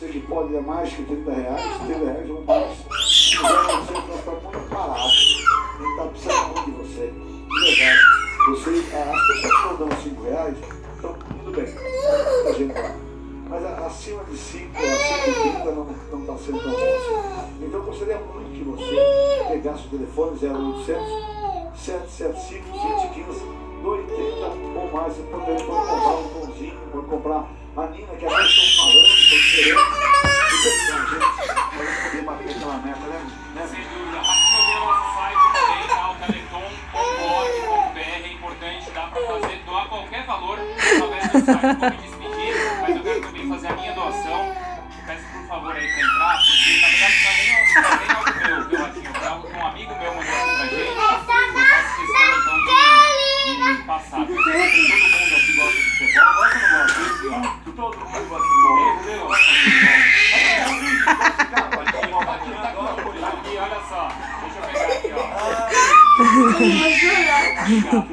Você que pode é mais que R$30, R$30 ou mais. Se quiser, você vai ficar muito parado. Ele está precisando muito de você. De verdade. As pessoas que estão dando R$5, então tudo bem. Muita gente lá. Mas acima de 5, acima de 30 não está sendo tão bom assim. Então eu gostaria muito que você pegasse o telefone 0800 775 2015 280 ou mais. Você pode comprar um pãozinho, pode comprar a Nina, que até estão falando, estão diferentes. Então, gente, para poder bater aquela meta, né? Sem dúvida. Aqui no nosso site também, tá? O teleton.org.br. É importante, dá para fazer, doar qualquer valor através do site. Vou me despedir, mas eu quero também fazer a minha doação. Peço por favor aí para entrar, porque na verdade não é nem algo meu, viu, Ratinho? É algo que um amigo meu mandou aqui pra gente. Eu faço questão então de passar. Porque todo mundo aqui gosta de futebol. Gosta ou não gosta disso, ó? Todo mundo gosta de futebol. Eu gosto de futebol. Aqui, olha só. Deixa eu pegar aqui, ó.